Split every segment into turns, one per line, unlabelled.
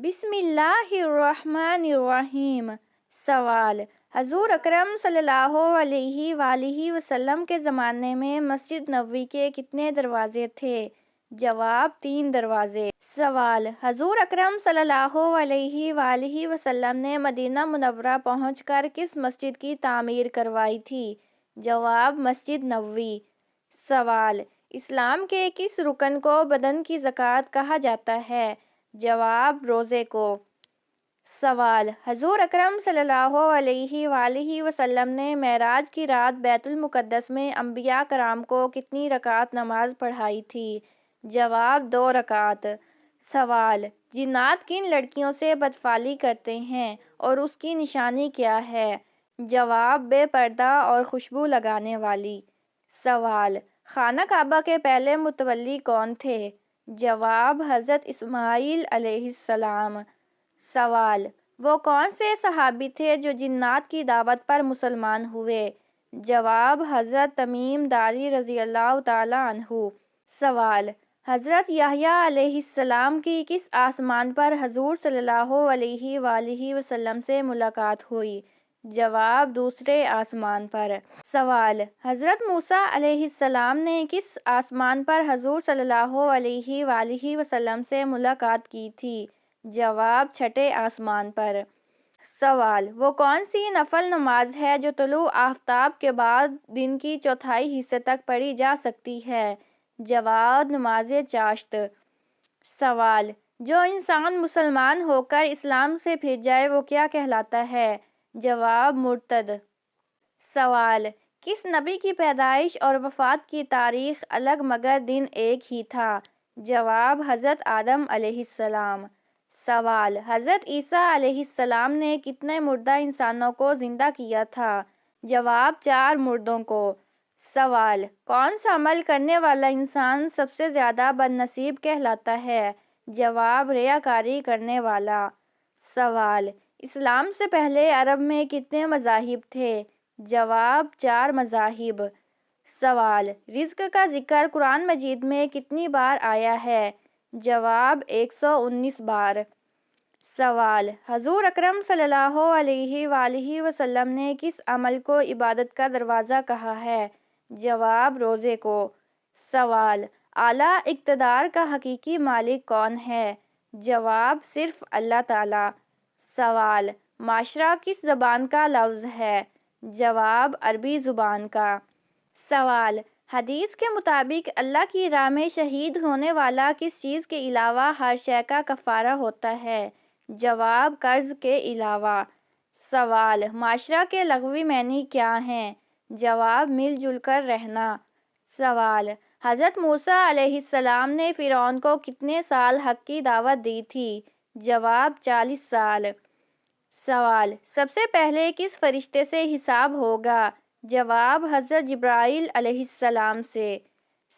بسم اللہ الرحمن الرحیم۔ سوال: حضور اکرم صلی اللہ علیہ وآلہ وسلم کے زمانے میں مسجد نبوی کے کتنے دروازے تھے؟ جواب: 3 دروازے۔ سوال: حضور اکرم صلی اللہ علیہ وآلہ وسلم نے مدینہ منورہ پہنچ کر کس مسجد کی تعمیر کروائی تھی؟ جواب: مسجد نبوی۔ سوال: اسلام کے کس رکن کو بدن کی زکوٰۃ کہا جاتا ہے؟ جواب: روزے کو۔ سوال: حضور اکرم صلی اللہ علیہ وآلہ وسلم نے معراج کی رات بیت المقدس میں انبیاء کرام کو کتنی رکعت نماز پڑھائی تھی؟ جواب: 2 رکعت۔ سوال: جنات کن لڑکیوں سے بدفعلی کرتے ہیں اور اس کی نشانی کیا ہے؟ جواب: بے پردہ اور خوشبو لگانے والی۔ سوال: خانہ کعبہ کے پہلے متولی کون تھے؟ جواب: حضرت اسماعیل علیہ السلام۔ سوال: وہ کون سے صحابی تھے جو جنات کی دعوت پر مسلمان ہوئے؟ جواب: حضرت تمیم داری رضی اللہ تعالیٰ عنہ۔ سوال: حضرت یحییٰ علیہ السلام کی کس آسمان پر حضور صلی اللہ علیہ وآلہ وسلم سے ملاقات ہوئی؟ جواب: دوسرے آسمان پر۔ سوال: حضرت موسیٰ علیہ السلام نے کس آسمان پر حضور صلی اللہ علیہ وآلہ وسلم سے ملاقات کی تھی؟ جواب: چھٹے آسمان پر۔ سوال: وہ کون سی نفل نماز ہے جو طلوع آفتاب کے بعد دن کی چوتھائی حصے تک پڑھی جا سکتی ہے؟ جواب: نماز چاشت۔ سوال: جو انسان مسلمان ہو کر اسلام سے پھر جائے وہ کیا کہلاتا ہے؟ جواب: مرتد۔ سوال: کس نبی کی پیدائش اور وفات کی تاریخ الگ مگر دن ایک ہی تھا؟ جواب: حضرت آدم علیہ السلام۔ سوال: حضرت عیسیٰ علیہ السلام نے کتنے مردہ انسانوں کو زندہ کیا تھا؟ جواب: 4 مردوں کو۔ سوال: کون سا عمل کرنے والا انسان سب سے زیادہ بد نصیب کہلاتا ہے؟ جواب: ریاکاری کرنے والا۔ سوال: اسلام سے پہلے عرب میں کتنے مذاہب تھے؟ جواب: 4 مذاہب۔ سوال: رزق کا ذکر قرآن مجید میں کتنی بار آیا ہے؟ جواب: 119 بار۔ سوال: حضور اکرم صلی اللہ علیہ وآلہ وسلم نے کس عمل کو عبادت کا دروازہ کہا ہے؟ جواب: روزے کو۔ سوال: اعلیٰ اقتدار کا حقیقی مالک کون ہے؟ جواب: صرف اللہ تعالیٰ۔ سوال: معاشرہ کس زبان کا لفظ ہے؟ جواب: عربی زبان کا۔ سوال: حدیث کے مطابق اللہ کی راہ میں شہید ہونے والا کس چیز کے علاوہ ہر شے کا کفارہ ہوتا ہے؟ جواب: قرض کے علاوہ۔ سوال: معاشرہ کے لغوی معنی کیا ہیں؟ جواب: مل جل کر رہنا۔ سوال: حضرت موسیٰ علیہ السلام نے فرعون کو کتنے سال حق کی دعوت دی تھی؟ جواب: 40 سال۔ سوال: سب سے پہلے کس فرشتے سے حساب ہوگا؟ جواب: حضرت جبرائیل علیہ السلام سے۔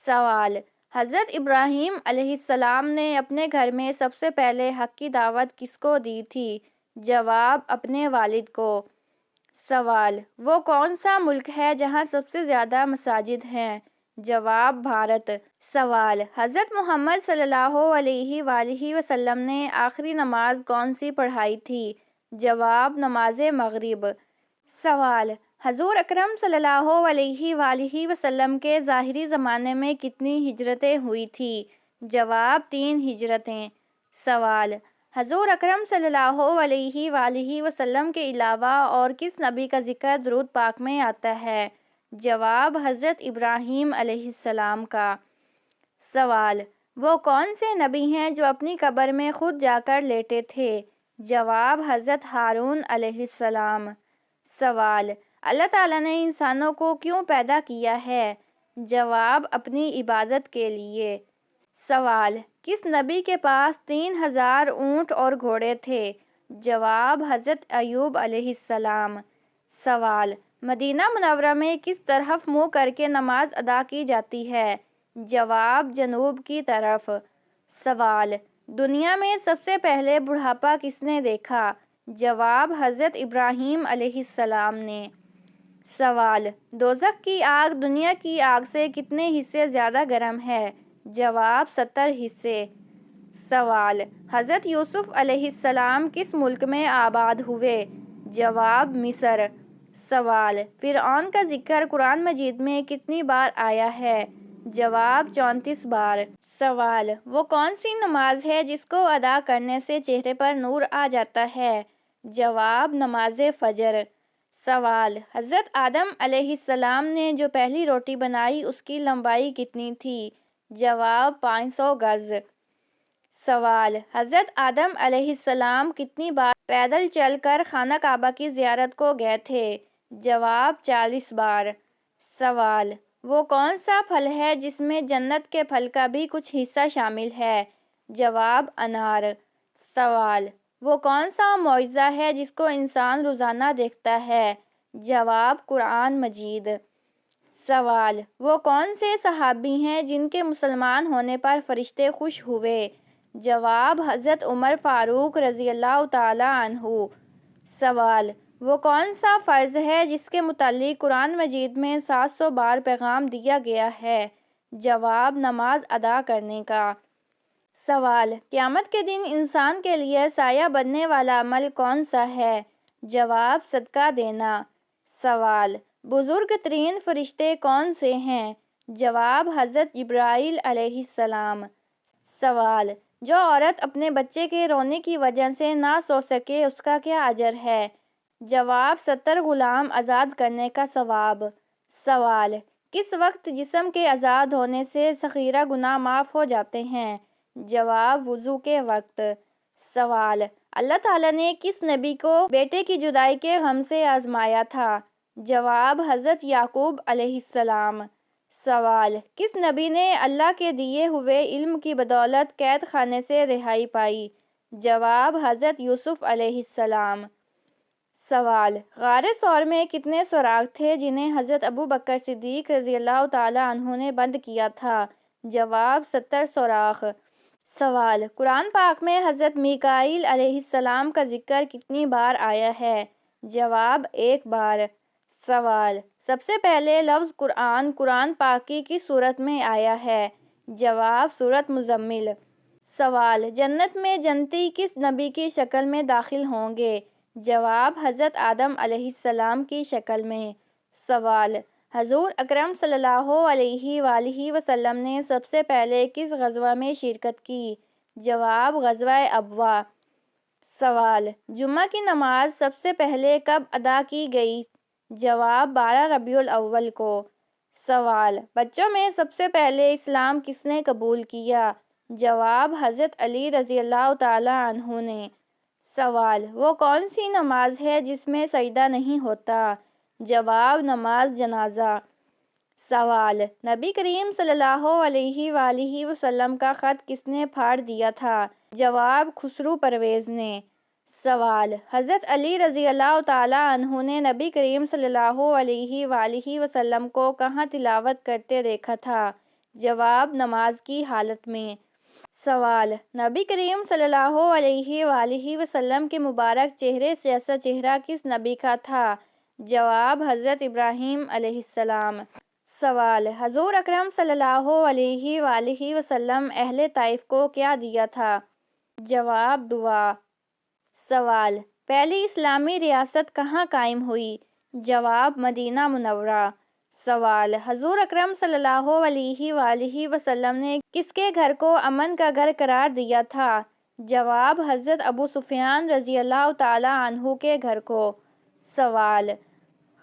سوال: حضرت ابراہیم علیہ السلام نے اپنے گھر میں سب سے پہلے حق کی دعوت کس کو دی تھی؟ جواب: اپنے والد کو۔ سوال: وہ کون سا ملک ہے جہاں سب سے زیادہ مساجد ہیں؟ جواب: بھارت۔ سوال: حضرت محمد صلی اللہ علیہ وآلہ وسلم نے آخری نماز کون سی پڑھائی تھی؟ جواب: نماز مغرب۔ سوال: حضور اکرم صلی اللہ علیہ وآلہ وسلم کے ظاہری زمانے میں کتنی ہجرتیں ہوئی تھی؟ جواب: 3 ہجرتیں۔ سوال: حضور اکرم صلی اللہ علیہ وآلہ وسلم کے علاوہ اور کس نبی کا ذکر درود پاک میں آتا ہے؟ جواب: حضرت ابراہیم علیہ السلام کا۔ سوال: وہ کون سے نبی ہیں جو اپنی قبر میں خود جا کر لیٹے تھے؟ جواب: حضرت ہارون علیہ السلام۔ سوال: اللہ تعالیٰ نے انسانوں کو کیوں پیدا کیا ہے؟ جواب: اپنی عبادت کے لیے۔ سوال: کس نبی کے پاس 3000 اونٹ اور گھوڑے تھے؟ جواب: حضرت ایوب علیہ السلام۔ سوال: مدینہ منورہ میں کس طرف منہ کر کے نماز ادا کی جاتی ہے؟ جواب: جنوب کی طرف۔ سوال: دنیا میں سب سے پہلے بڑھاپا کس نے دیکھا؟ جواب: حضرت ابراہیم علیہ السلام نے۔ سوال: دوزخ کی آگ دنیا کی آگ سے کتنے حصے زیادہ گرم ہے؟ جواب: 70 حصے۔ سوال: حضرت یوسف علیہ السلام کس ملک میں آباد ہوئے؟ جواب: مصر۔ سوال: فرعون کا ذکر قرآن مجید میں کتنی بار آیا ہے؟ جواب: 34 بار۔ سوال: وہ کون سی نماز ہے جس کو ادا کرنے سے چہرے پر نور آ جاتا ہے؟ جواب: نماز فجر۔ سوال: حضرت آدم علیہ السلام نے جو پہلی روٹی بنائی اس کی لمبائی کتنی تھی؟ جواب: 500 گز۔ سوال: حضرت آدم علیہ السلام کتنی بار پیدل چل کر خانہ کعبہ کی زیارت کو گئے تھے؟ جواب: 40 بار۔ سوال: وہ کون سا پھل ہے جس میں جنت کے پھل کا بھی کچھ حصہ شامل ہے؟ جواب: انار۔ سوال: وہ کون سا معجزہ ہے جس کو انسان روزانہ دیکھتا ہے؟ جواب: قرآن مجید۔ سوال: وہ کون سے صحابی ہیں جن کے مسلمان ہونے پر فرشتے خوش ہوئے؟ جواب: حضرت عمر فاروق رضی اللہ تعالی عنہ۔ سوال: وہ کون سا فرض ہے جس کے متعلق قرآن مجید میں 700 بار پیغام دیا گیا ہے؟ جواب: نماز ادا کرنے کا۔ سوال: قیامت کے دن انسان کے لیے سایہ بننے والا عمل کون سا ہے؟ جواب: صدقہ دینا۔ سوال: بزرگ ترین فرشتے کون سے ہیں؟ جواب: حضرت جبرائیل علیہ السلام۔ سوال: جو عورت اپنے بچے کے رونے کی وجہ سے نہ سو سکے اس کا کیا اجر ہے؟ جواب: 70 غلام آزاد کرنے کا ثواب۔ سوال: کس وقت جسم کے آزاد ہونے سے صغیرہ گناہ معاف ہو جاتے ہیں؟ جواب: وضو کے وقت۔ سوال: اللہ تعالیٰ نے کس نبی کو بیٹے کی جدائی کے غم سے آزمایا تھا؟ جواب: حضرت یعقوب علیہ السلام۔ سوال: کس نبی نے اللہ کے دیے ہوئے علم کی بدولت قید خانے سے رہائی پائی؟ جواب: حضرت یوسف علیہ السلام۔ سوال: غار ثور میں کتنے سوراخ تھے جنہیں حضرت ابوبکر صدیق رضی اللہ تعالی عنہ نے بند کیا تھا؟ جواب: 70 سوراخ۔ سوال: قرآن پاک میں حضرت میکائیل علیہ السلام کا ذکر کتنی بار آیا ہے؟ جواب: 1 بار۔ سوال: سب سے پہلے لفظ قرآن قرآن پاک کی کس سورت میں آیا ہے؟ جواب: سورۃ مزمل۔ سوال: جنت میں جنتی کس نبی کی شکل میں داخل ہوں گے؟ جواب: حضرت آدم علیہ السلام کی شکل میں۔ سوال: حضور اکرم صلی اللہ علیہ وآلہ وسلم نے سب سے پہلے کس غزوہ میں شرکت کی؟ جواب: غزوہ ابواء۔ سوال: جمعہ کی نماز سب سے پہلے کب ادا کی گئی؟ جواب: 12 ربیع الاول کو۔ سوال: بچوں میں سب سے پہلے اسلام کس نے قبول کیا؟ جواب: حضرت علی رضی اللہ تعالی عنہ نے۔ سوال: وہ کون سی نماز ہے جس میں سجدہ نہیں ہوتا؟ جواب: نماز جنازہ۔ سوال: نبی کریم صلی اللہ علیہ وآلہ وسلم کا خط کس نے پھاڑ دیا تھا؟ جواب: خسرو پرویز نے۔ سوال: حضرت علی رضی اللہ تعالی عنہ نے نبی کریم صلی اللہ علیہ وآلہ وسلم کو کہاں تلاوت کرتے دیکھا تھا؟ جواب: نماز کی حالت میں۔ سوال: نبی کریم صلی اللہ علیہ وآلہ وسلم کے مبارک چہرے جیسا چہرہ کس نبی کا تھا؟ جواب: حضرت ابراہیم علیہ السلام۔ سوال: حضور اکرم صلی اللہ علیہ وآلہ وسلم اہل طائف کو کیا دیا تھا؟ جواب: دعا۔ سوال: پہلی اسلامی ریاست کہاں قائم ہوئی؟ جواب: مدینہ منورہ۔ سوال: حضور اکرم صلی اللہ علیہ وآلہ وسلم نے کس کے گھر کو امن کا گھر قرار دیا تھا؟ جواب: حضرت ابو سفیان رضی اللہ تعالی عنہ کے گھر کو۔ سوال: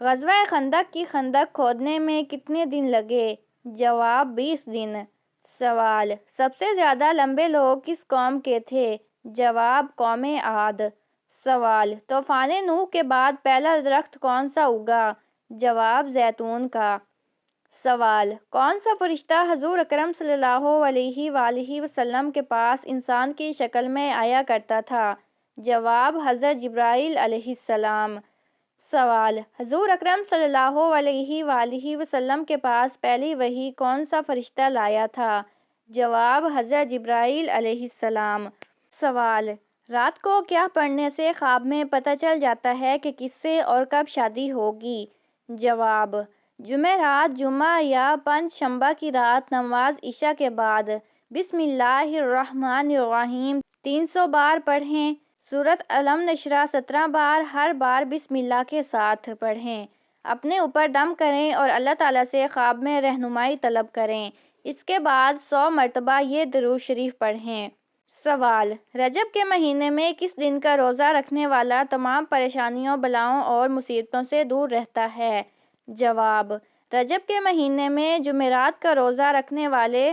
غزوہ خندق کی خندق کھودنے میں کتنے دن لگے؟ جواب: 20 دن۔ سوال: سب سے زیادہ لمبے لوگ کس قوم کے تھے؟ جواب: قوم عاد۔ سوال: طوفان نوح کے بعد پہلا درخت کون سا اگا؟ جواب: زیتون کا۔ سوال: کون سا فرشتہ حضور اکرم صلی اللہ علیہ وآلہ وسلم کے پاس انسان کی شکل میں آیا کرتا تھا؟ جواب: حضرت جبرائیل علیہ السلام۔ سوال: حضور اکرم صلی اللہ علیہ وآلہ وسلم کے پاس پہلی وحی کون سا فرشتہ لایا تھا؟ جواب: حضرت جبرائیل علیہ السلام۔ سوال: رات کو کیا پڑھنے سے خواب میں پتہ چل جاتا ہے کہ کس سے اور کب شادی ہوگی؟ جواب: جمعرات، جمعہ یا پنج شنبہ کی رات نماز عشاء کے بعد۔ بسم اللہ الرحمن الرحیم 300 بار پڑھیں۔ سورۃ علم نشرہ 17 بار، ہر بار بسم اللہ کے ساتھ پڑھیں۔ اپنے اوپر دم کریں اور اللہ تعالیٰ سے خواب میں رہنمائی طلب کریں۔ اس کے بعد 100 مرتبہ یہ درود شریف پڑھیں۔ سوال: رجب کے مہینے میں کس دن کا روزہ رکھنے والا تمام پریشانیوں، بلاؤں اور مصیبتوں سے دور رہتا ہے؟ جواب: رجب کے مہینے میں جمعرات کا روزہ رکھنے والے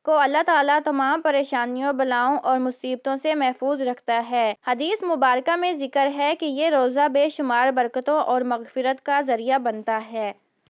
کو اللہ تعالیٰ تمام پریشانیوں، بلاؤں اور مصیبتوں سے محفوظ رکھتا ہے۔ حدیث مبارکہ میں ذکر ہے کہ یہ روزہ بے شمار برکتوں اور مغفرت کا ذریعہ بنتا ہے۔